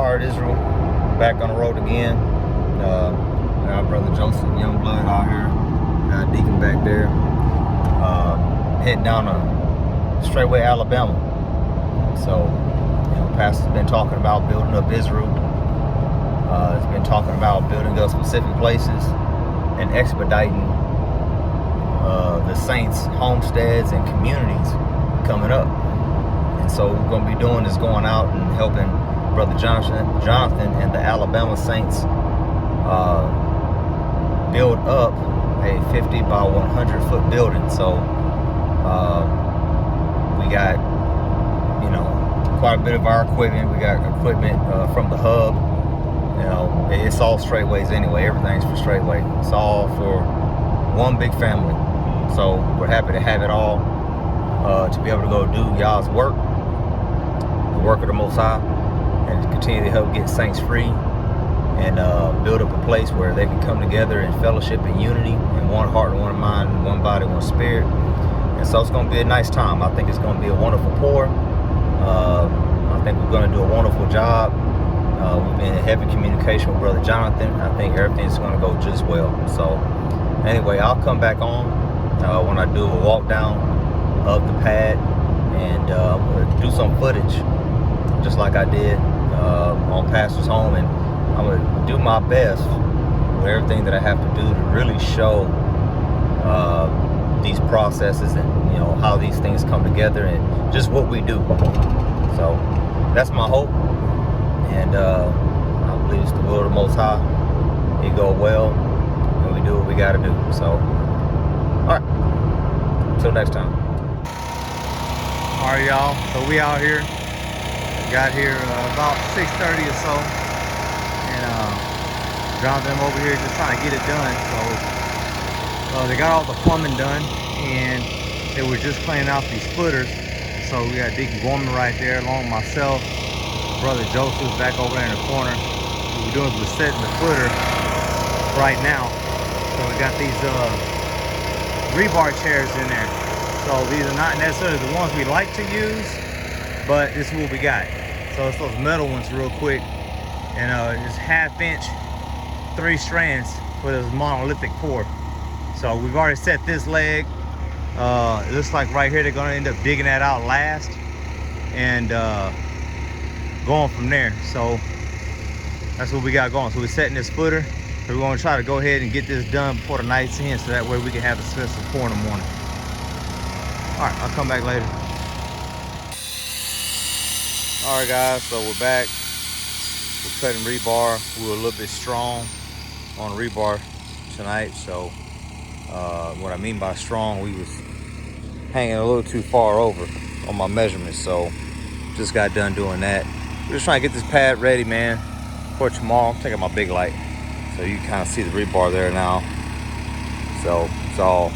Heart Israel, back on the road again. Our brother Joseph Youngblood out here, Deacon back there, heading down to Straightway, Alabama. So, Pastor's been talking about building up Israel. He's been talking about building up specific places and expediting the saints' homesteads and communities coming up. And so what we're going to be doing is going out and helping Brother Jonathan and the Alabama Saints build up a 50 by 100 foot building. So we got, quite a bit of our equipment. We got equipment from the hub. It's all straightaways anyway. Everything's for straightway. It's all for one big family. So we're happy to have it all to be able to go do y'all's work, the work of the Most High, and to continue to help get saints free and build up a place where they can come together in fellowship and unity, in one heart, and one mind, one body, one spirit. And so it's going to be a nice time. I think it's going to be a wonderful pour. I think we're going to do a wonderful job. We've been in heavy communication with Brother Jonathan. I think everything's going to go just well. So anyway, I'll come back on when I do a walk down of the pad and do some footage just like I did on Pastor's home. And I'm going to do my best with everything that I have to do to really show these processes and how these things come together and just what we do. So that's my hope, and I believe it's the will of the Most High. It go well, and we do what we got to do. So, all right, until next time. All right, y'all. So we out here. Got here about 6:30 or so, and Jonathan over here just trying to get it done. So they got all the plumbing done, and they were just cleaning out these footers. So we got Deacon Gorman right there, along with myself. Brother Joseph's back over there in the corner. What we're doing is we're setting the footer right now. So we got these rebar chairs in there. So these are not necessarily the ones we like to use, but this is what we got. So it's those metal ones real quick. And it's 1/2 inch, 3 strands for this monolithic pour. So we've already set this leg. It looks like right here they're gonna end up digging that out last and going from there. So that's what we got going. So we're setting this footer. We're gonna try to go ahead and get this done before the night's in, so that way we can have a successful pour in the morning. All right, I'll come back later. All right, guys, so we're back. We're cutting rebar. We were a little bit strong on rebar tonight, so what I mean by strong, we was hanging a little too far over on my measurements, so just got done doing that. We're just trying to get this pad ready, man, for tomorrow. I'm taking my big light so you can kind of see the rebar there now. So it's all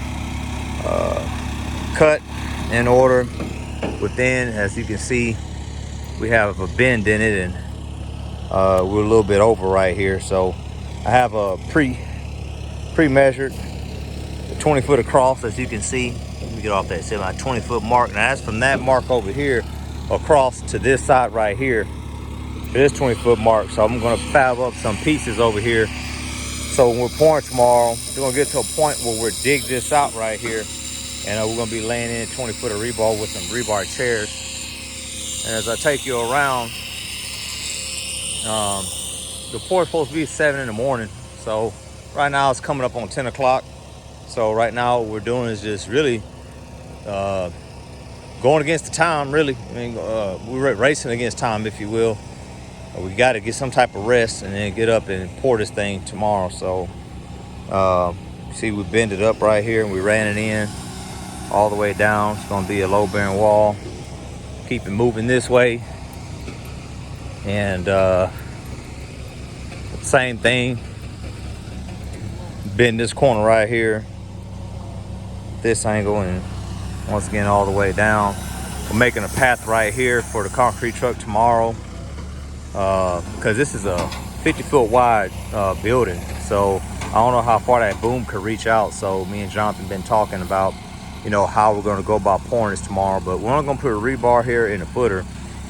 cut in order. Within, as you can see, we have a bend in it, and we're a little bit over right here. So I have a pre-measured 20 foot across, as you can see. Let me get off that. Say my 20 foot mark. Now that's from that mark over here across to this side right here. It is 20 foot mark. So I'm going to fab up some pieces over here. So when we're pouring tomorrow, we're going to get to a point where we're dig this out right here, and we're going to be laying in 20 foot of rebar with some rebar chairs. And as I take you around, the pour is supposed to be 7 in the morning. So right now it's coming up on 10 o'clock. So right now what we're doing is just really going against the time, really. I mean, we're racing against time, if you will. We got to get some type of rest and then get up and pour this thing tomorrow. So see, we bend it up right here and we ran it in all the way down. It's going to be a low bearing wall. Keep it moving this way, and same thing, bend this corner right here, this angle, and once again all the way down. We're making a path right here for the concrete truck tomorrow, because this is a 50 foot wide building, so I don't know how far that boom could reach out. So me and Jonathan been talking about how we're going to go about pouring this tomorrow. But we're only going to put a rebar here in the footer,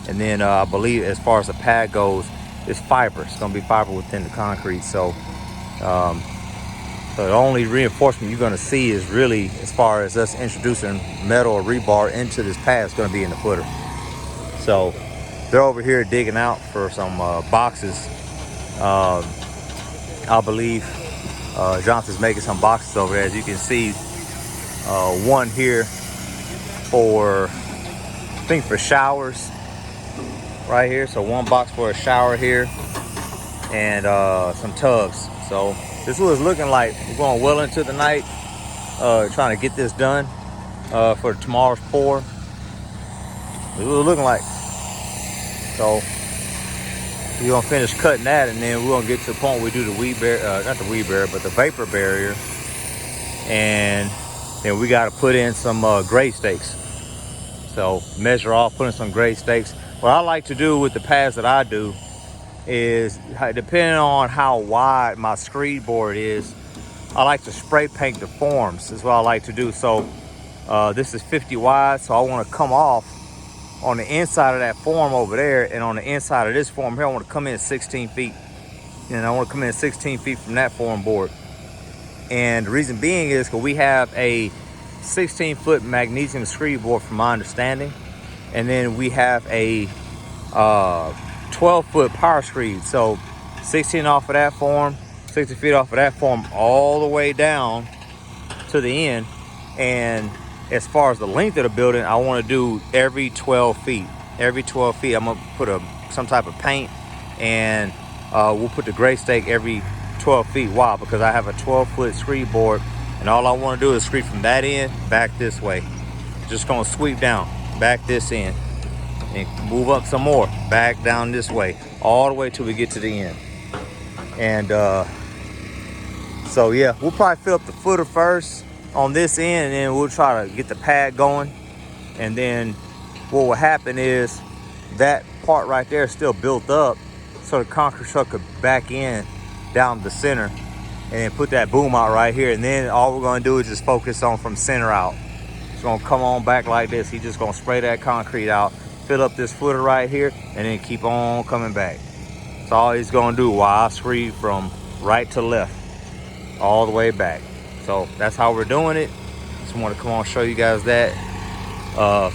and then I believe as far as the pad goes, it's fiber. It's gonna be fiber within the concrete. So so the only reinforcement you're gonna see is really, as far as us introducing metal or rebar into this pad, is gonna be in the footer. So they're over here digging out for some boxes. I believe Johnson's making some boxes over there. As you can see, one here for, I think, for showers right here. So one box for a shower here, and some tubs. So this is what it's looking like. We're going well into the night, trying to get this done for tomorrow's pour. This is what it's looking like. So we're gonna finish cutting that, and then we're gonna get to the point where we do the weed barrier, not the weed barrier, but the vapor barrier. And then we got to put in some grade stakes. So measure off, put in some grade stakes. What I like to do with the pads that I do is, depending on how wide my screed board is, I like to spray paint the forms. Is what I like to do. So this is 50 wide, so I want to come off on the inside of that form over there, and on the inside of this form here, I want to come in 16 feet. And I want to come in 16 feet from that form board. And the reason being is because we have a 16-foot magnesium screed board, from my understanding. And then we have a 12-foot power screed. So 16 off of that form, 60 feet off of that form, all the way down to the end. And as far as the length of the building, I want to do every 12 feet. Every 12 feet, I'm going to put some type of paint, and we'll put the gray stake every 12 feet. Why? Because I have a 12-foot screed board, and all I want to do is screed from that end back this way. Just going to sweep down, back this end, and move up some more, back down this way, all the way till we get to the end. And so yeah, we'll probably fill up the footer first on this end, and then we'll try to get the pad going. And then what will happen is that part right there is still built up, so the concrete truck could back in down the center and then put that boom out right here. And then all we're going to do is just focus on from center out. It's going to come on back like this. He's just going to spray that concrete out, fill up this footer right here, and then keep on coming back. That's all he's going to do while I screed from right to left all the way back. So that's how we're doing it. Just want to come on and show you guys that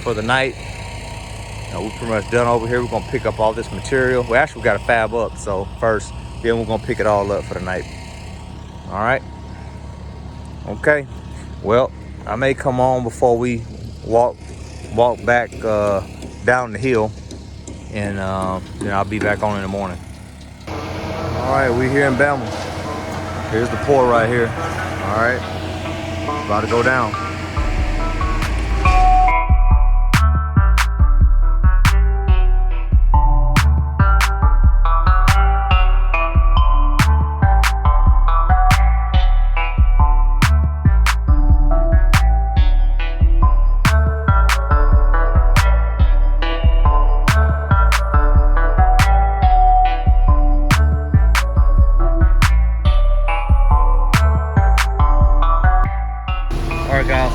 for the night. We're pretty much done over here. We're going to pick up all this material. We actually got to fab up, so first, then we're going to pick it all up for the night. All right. Okay. Well, I may come on before we walk back down the hill, and then I'll be back on in the morning. All right, we're here in Bama. Here's the pour right here. All right, about to go down.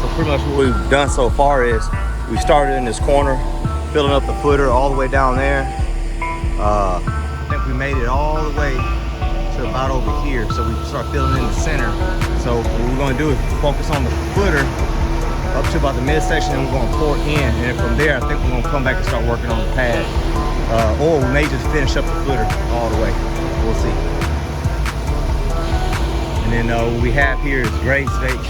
So pretty much what we've done so far is we started in this corner, filling up the footer all the way down there. I think we made it all the way to about over here, so we start filling in the center. So what we're going to do is focus on the footer up to about the midsection, and we're going to pour in, and then from there I think we're going to come back and start working on the pad, or we may just finish up the footer all the way. We'll see. And then what we have here is grade stakes.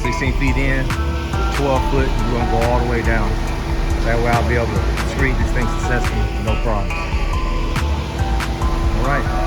16 feet in, 12 foot, and we're gonna go all the way down. That way I'll be able to screed these things successfully, no problem. All right.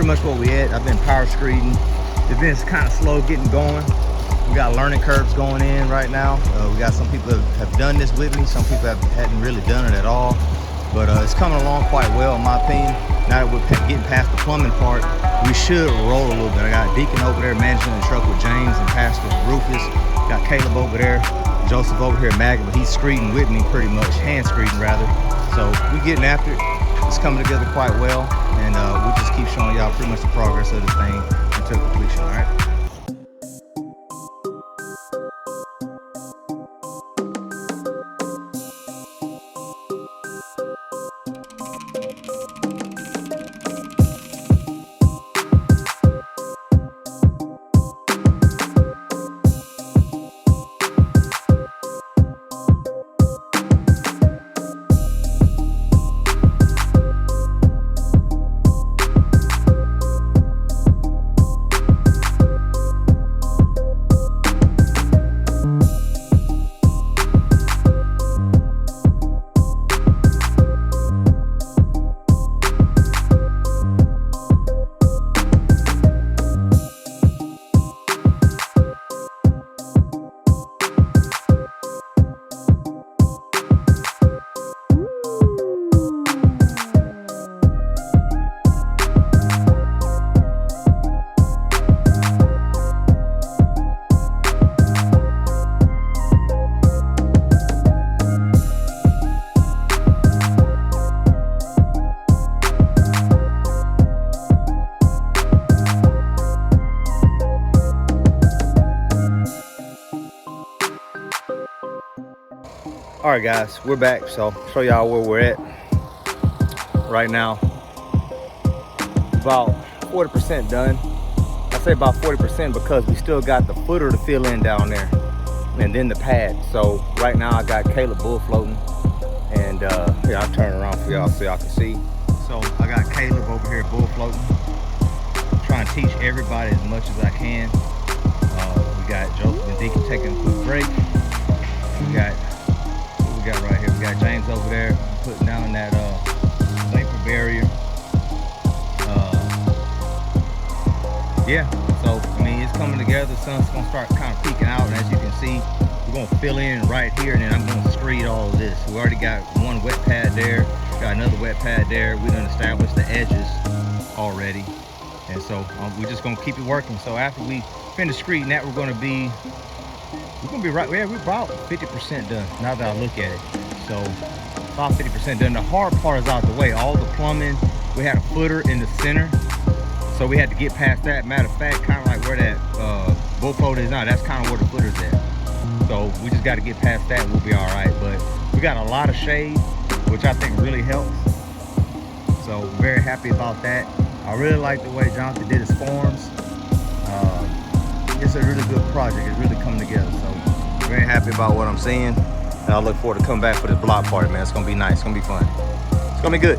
pretty much what we at. I've been power screeding. The event's kind of slow getting going. We got learning curves going in right now. We got some people that have done this with me. Some people hadn't really done it at all. But it's coming along quite well, in my opinion. Now that we're getting past the plumbing part, we should roll a little bit. I got Deacon over there managing the truck with James and Pastor Rufus. Got Caleb over there, Joseph over here, Maggie, but he's screeding with me pretty much, hand screeding rather. So we're getting after it. It's coming together quite well, and we'll just keep showing y'all pretty much the progress of this thing until completion, all right? All right, guys, we're back. So show y'all where we're at right now. About 40% done. I say about 40% because we still got the footer to fill in down there, and then the pad. So right now I got Caleb bull floating, and here, I'll turn around for y'all so y'all can see. So I got Caleb over here bull floating, trying to teach everybody as much as I can. We got Joseph and Deacon taking a quick break. We got right here, we got James over there putting down that vapor barrier. Yeah, so I mean, it's coming together. The sun's gonna start kind of peeking out, and as you can see, we're gonna fill in right here, and then I'm gonna screed all of this. We already got one wet pad there, got another wet pad there. We done established the edges already, and so we're just gonna keep it working. So after we finish screeding that, we're gonna be right there. We're about 50% done now that I look at it. So about 50% done. The hard part is out the way. All the plumbing, we had a footer in the center, so we had to get past that. Matter of fact, kind of like where that bull float is now, that's kind of where the footer's at. So we just got to get past that and we'll be all right. But we got a lot of shade, which I think really helps. So very happy about that. I really like the way Jonathan did his forms. It's a really good project. It's really coming together. So very happy about what I'm seeing. And I look forward to coming back for this block party, man. It's gonna be nice. It's gonna be fun. It's gonna be good.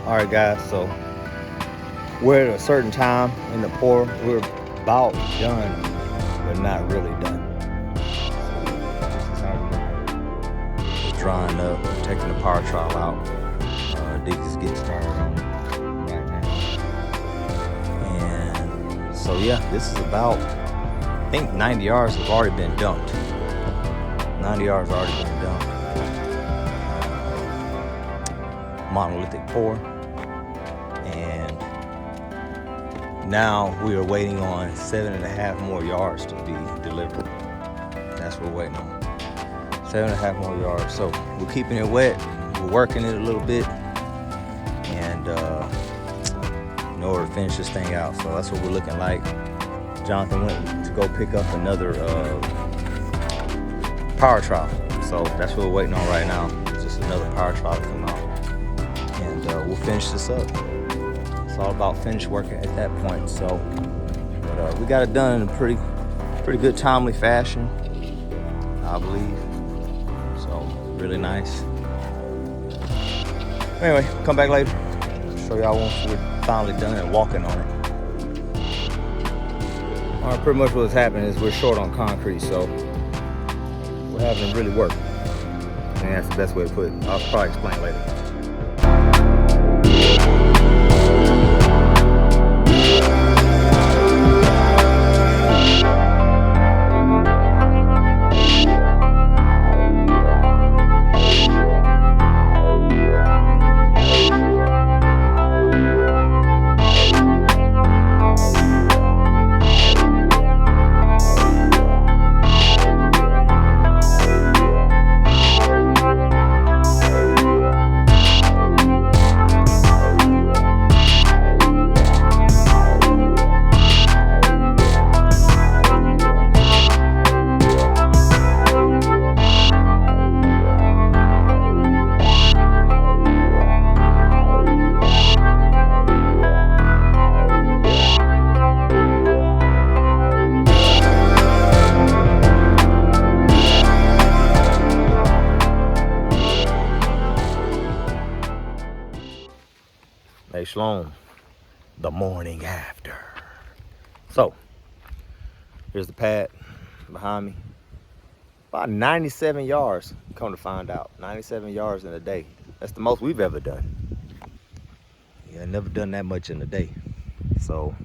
All right, guys, so we're at a certain time in the pour. We're about done, but not really done. So this is how we're doing. We're drying up, taking the power trowel out. Deacon's getting started on it right now. And so yeah, this is about, I think 90 yards have already been dumped. 90 yards already been dumped. Monolithic pour. And now we are waiting on 7.5 more yards to be delivered. That's what we're waiting on. 7.5 more yards. So we're keeping it wet. We're working it a little bit, and in order to finish this thing out. So that's what we're looking like. Jonathan went to go pick up another power trowel. So that's what we're waiting on right now. It's just another power trowel to come out, and we'll finish this up. It's all about finish working at that point. So, but we got it done in a pretty good timely fashion, I believe. So really nice. Anyway, come back later. Show y'all once we're finally done and walking on it. All right, pretty much what's happening is we're short on concrete, so we're having to really work. And that's the best way to put it. I'll probably explain later. Hey, Shalom, the morning after. So, here's the pad behind me. About 97 yards, come to find out. 97 yards in a day. That's the most we've ever done. Yeah, never done that much in a day. So,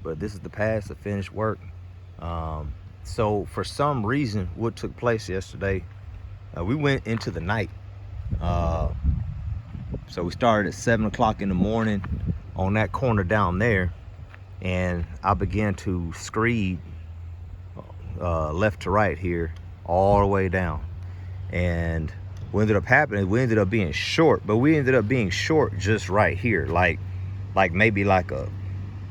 but this is the pad, the finished work. So, for some reason, what took place yesterday, we went into the night. So we started at 7 o'clock in the morning on that corner down there, and I began to screed left to right here all the way down. And what ended up happening, we ended up being short, but we ended up being short just right here, like maybe like a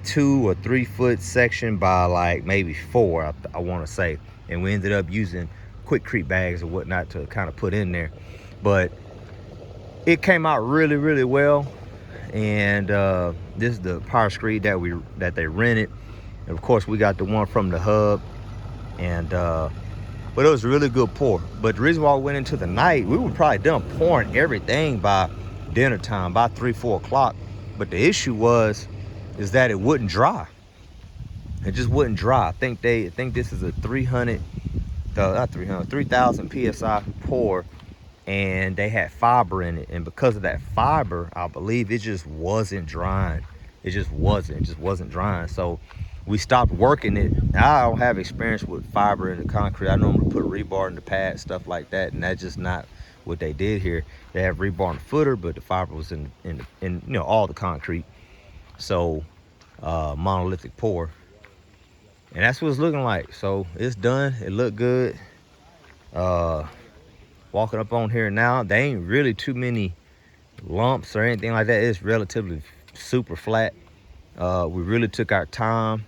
2 or 3 foot section by like maybe 4, I want to say. And we ended up using quick creep bags or whatnot to kind of put in there, but it came out really, really well. And this is the power screed that they rented, and of course we got the one from the hub. And but it was a really good pour. But the reason why we went into the night, we were probably done pouring everything by dinner time, by 3-4 o'clock. But the issue is that it wouldn't dry. It just wouldn't dry. I think this is a 3,000 psi pour, and they had fiber in it, and because of that fiber, I believe it just wasn't drying. It just wasn't drying. So we stopped working it. I don't have experience with fiber in the concrete. I normally put rebar in the pad, stuff like that, and that's just not what they did here. They have rebar in the footer, but the fiber was in all the concrete. So monolithic pour, and that's what it's looking like. So it's done. It looked good. Walking up on here now, there ain't really too many lumps or anything like that. It's relatively super flat. We really took our time.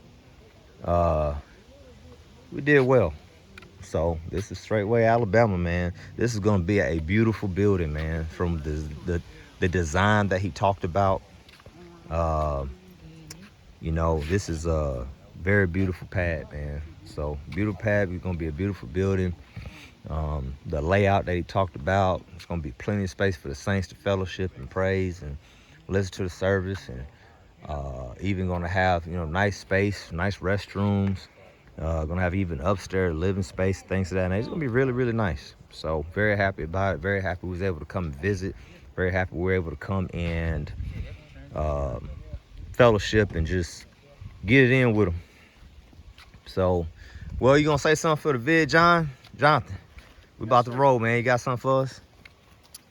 We did well. So this is Straightway, Alabama, man. This is gonna be a beautiful building, man. From the design that he talked about. This is a very beautiful pad, man. So beautiful pad. It's gonna be a beautiful building. The layout that he talked about, it's going to be plenty of space for the saints to fellowship and praise and listen to the service, and even going to have nice space, nice restrooms, going to have even upstairs living space, things of that nature. It's going to be really, really nice. So very happy about it. Very happy we was able to come and visit. Very happy we were able to come and fellowship and just get it in with them. So, well, you gonna say something for the vid, Jonathan? We about to roll, man. You got something for us?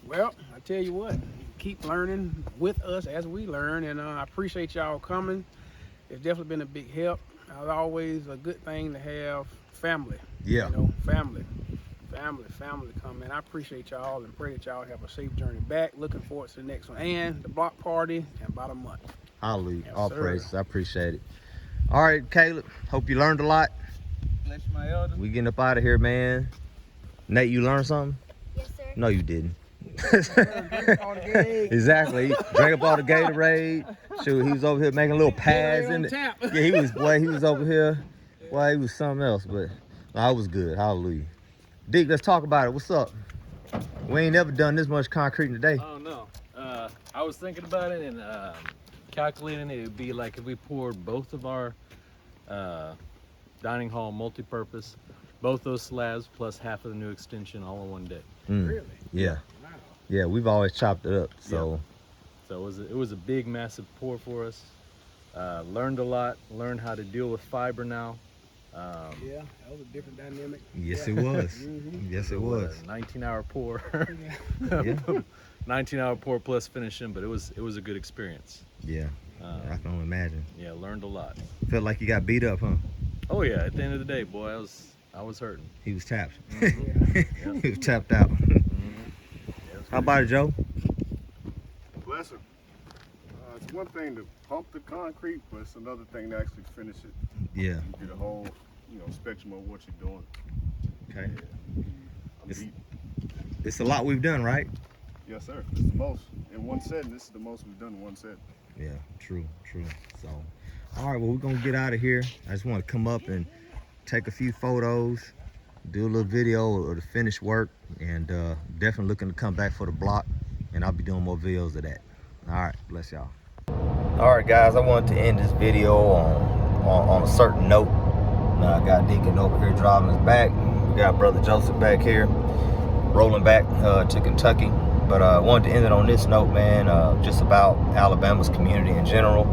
Well, I tell you what, keep learning with us as we learn, and I appreciate y'all coming. It's definitely been a big help. It's always a good thing to have family. Yeah. Family. Family come, man. I appreciate y'all and pray that y'all have a safe journey back. Looking forward to the next one and the block party in about a month. Hallelujah. Yes, All sir. praises. I appreciate it. All right, Caleb. Hope you learned a lot. Bless you, my elder. We getting up out of here, man. Nate, you learned something? Yes, sir. No, you didn't. All the Gatorade. Exactly. He drank up all the Gatorade. Shoot, he was over here making a little pads Gatorade on in it. tap. Yeah, he was over here. Boy, he was something else, but no, it was good. Hallelujah. Deke, let's talk about it. What's up? We ain't never done this much concrete today. Oh no. I was thinking about it and calculating it would be like if we poured both of our dining hall multi-purpose, both those slabs plus half of the new extension all in one day. Really? Yeah. Wow. Yeah, we've always chopped it up. So So it was a big, massive pour for us. Learned a lot. Learned how to deal with fiber now. Yeah, that was a different dynamic. yes, it was. Mhm. Yes, it was. 19-hour pour. Yeah. 19-hour pour plus finishing, but it was a good experience. Yeah. I can only imagine. Yeah, learned a lot. Felt like you got beat up, huh? Oh yeah, at the end of the day, boy, I was hurting. He was tapped. Mhm. He was tapped out. Yeah, it was How about it, Joe? Bless her. It's one thing to pump the concrete, but it's another thing to actually finish it. Yeah. You get a whole, spectrum of what you're doing. Okay. I'm It's- beat. It's a lot we've done, right? Yes, sir. This is the most in one set, and this is the most we've done in one set. Yeah, true. So, all right, well, we're going to get out of here. I just want to come up and take a few photos, do a little video of the finished work, and definitely looking to come back for the block, and I'll be doing more videos of that. All right, bless y'all. All right, guys, I wanted to end this video on a certain note. Now, I got Deacon over here driving us back. We got Brother Joseph back here, rolling back to Kentucky. But I wanted to end it on this note, man, just about Alabama's community in general.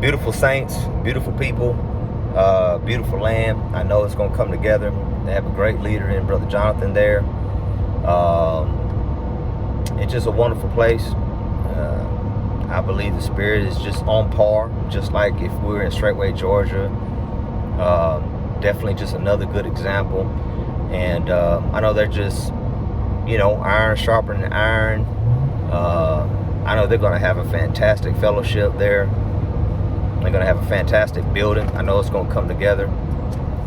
Beautiful saints, beautiful people, beautiful land. I know it's going to come together. They have a great leader in Brother Jonathan there. It's just a wonderful place. I believe the spirit is just on par, just like if we were in Straightway, Georgia. Definitely just another good example. And I know they're just, iron sharpening iron. I know they're going to have a fantastic fellowship there. They're going to have a fantastic building. I know it's going to come together.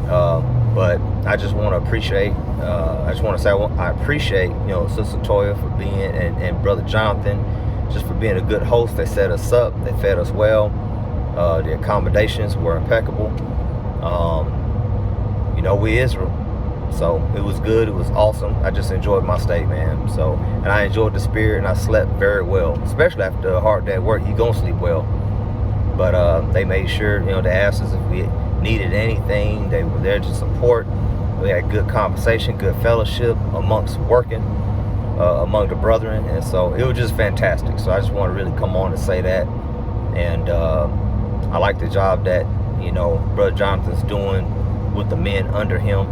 But I just want to appreciate, I appreciate, Sister Toya for being, and Brother Jonathan, just for being a good host. They set us up. They fed us well. The accommodations were impeccable. We Israel. So it was good. It was awesome. I just enjoyed my stay, man. So, and I enjoyed the spirit, and I slept very well, especially after a hard day at work. You gonna sleep well. But they made sure, they asked us if we needed anything. They were there to support. We had good conversation, good fellowship amongst working, among the brethren, and so it was just fantastic. So I just want to really come on and say that. And I like the job that Brother Jonathan's doing with the men under him,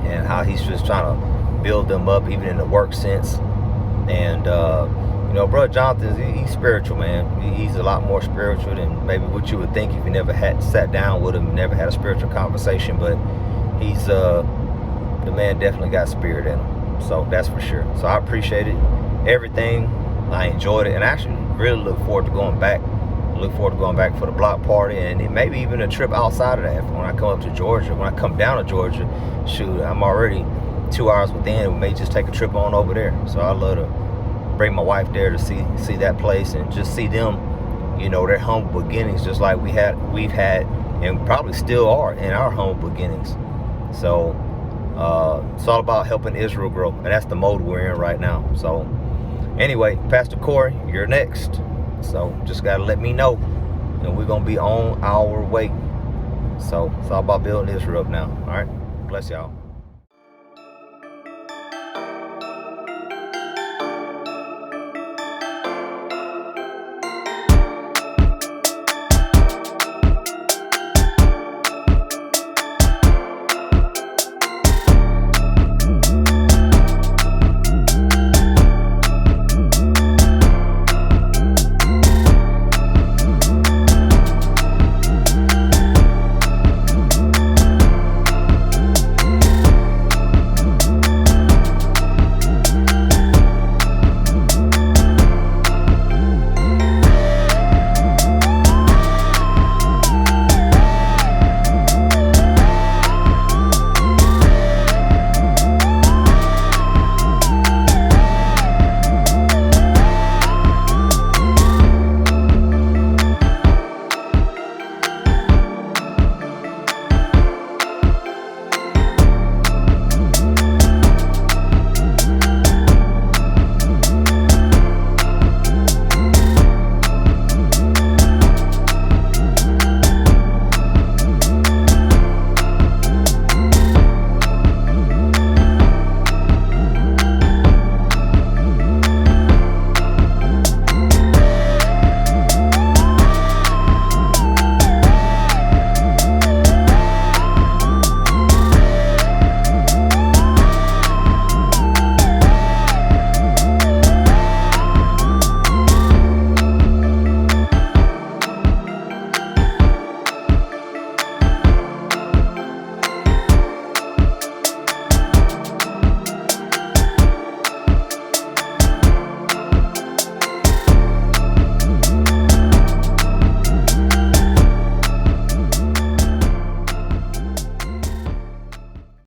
and how he's just trying to build them up, even in the work sense. And Brother Jonathan, he's spiritual, man. He's a lot more spiritual than maybe what you would think if you never had sat down with him, never had a spiritual conversation. But he's the man definitely got spirit in him, so that's for sure. So I appreciated everything. I enjoyed it, and I actually really look forward to going back. Look forward to going back for the block party, and maybe even a trip outside of that. When I come up to Georgia, when I come down to Georgia, shoot, I'm already 2 hours within. We may just take a trip on over there. So I'd love to bring my wife there to see that place and just see them, their humble beginnings, just like we've had, and probably still are in our humble beginnings. So it's all about helping Israel grow, and that's the mode we're in right now. So anyway, Pastor Corey, you're next. So just gotta let me know, and we're gonna be on our way. So it's all about building Israel up now. All right, bless y'all.